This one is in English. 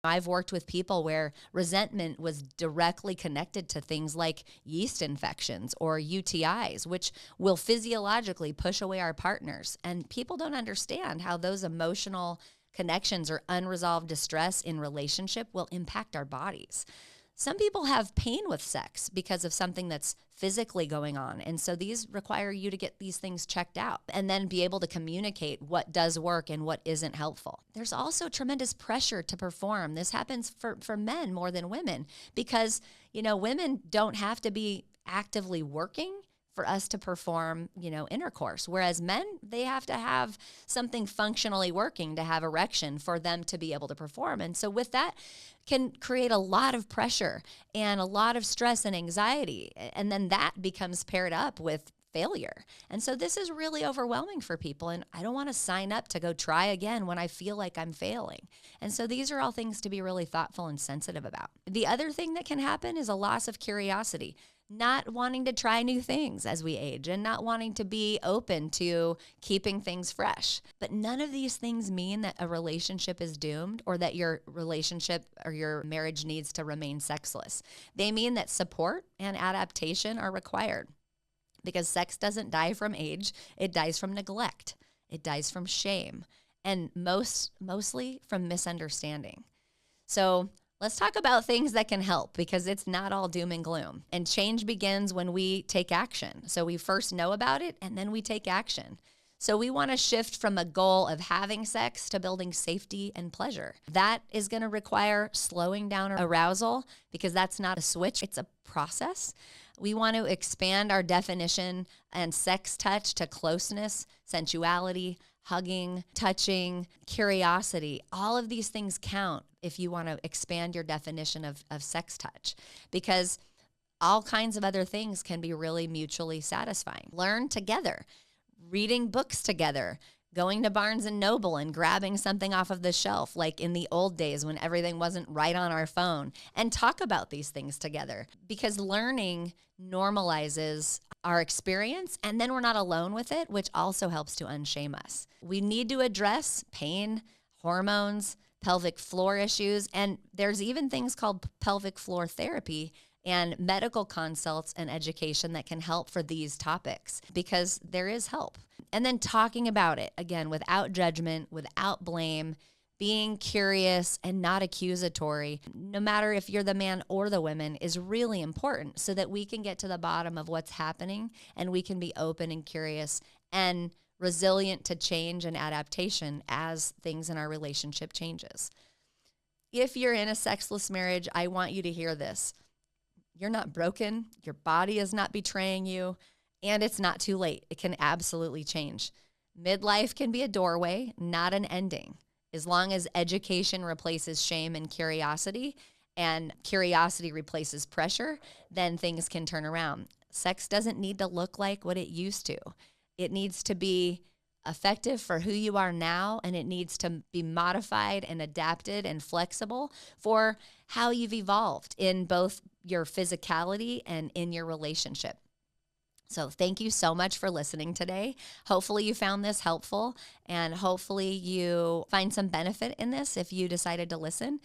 I've worked with people where resentment was directly connected to things like yeast infections or UTIs, which will physiologically push away our partners. And people don't understand how those emotional connections or unresolved distress in relationship will impact our bodies. Some people have pain with sex because of something that's physically going on. And so these require you to get these things checked out and then be able to communicate what does work and what isn't helpful. There's also tremendous pressure to perform. This happens for men more than women because, women don't have to be actively working for us to perform, intercourse. Whereas men, they have to have something functionally working to have erection for them to be able to perform. And so with that can create a lot of pressure and a lot of stress and anxiety. And then that becomes paired up with failure. And so this is really overwhelming for people. And I don't want to sign up to go try again when I feel like I'm failing. And so these are all things to be really thoughtful and sensitive about. The other thing that can happen is a loss of curiosity. Not wanting to try new things as we age and not wanting to be open to keeping things fresh. But none of these things mean that a relationship is doomed or that your relationship or your marriage needs to remain sexless. They mean that support and adaptation are required because sex doesn't die from age. It dies from neglect. It dies from shame and mostly from misunderstanding. So let's talk about things that can help because it's not all doom and gloom. And change begins when we take action. So we first know about it and then we take action. So we want to shift from a goal of having sex to building safety and pleasure. That is going to require slowing down arousal because that's not a switch, it's a process. We want to expand our definition and sex touch to closeness, sensuality, hugging, touching, curiosity. All of these things count if you want to expand your definition of sex touch because all kinds of other things can be really mutually satisfying. Learn together, reading books together, going to Barnes and Noble and grabbing something off of the shelf like in the old days when everything wasn't right on our phone, and talk about these things together because learning normalizes our experience and then we're not alone with it, which also helps to unshame us. We need to address pain, hormones, pelvic floor issues, and there's even things called pelvic floor therapy and medical consults and education that can help for these topics because there is help. And then talking about it, again, without judgment, without blame, being curious and not accusatory, no matter if you're the man or the woman, is really important so that we can get to the bottom of what's happening and we can be open and curious and resilient to change and adaptation as things in our relationship changes. If you're in a sexless marriage, I want you to hear this. You're not broken, your body is not betraying you, and it's not too late. It can absolutely change. Midlife can be a doorway, not an ending. As long as education replaces shame and curiosity replaces pressure, then things can turn around. Sex doesn't need to look like what it used to. It needs to be effective for who you are now, and it needs to be modified and adapted and flexible for how you've evolved in both your physicality and in your relationship. So thank you so much for listening today. Hopefully you found this helpful and hopefully you find some benefit in this if you decided to listen.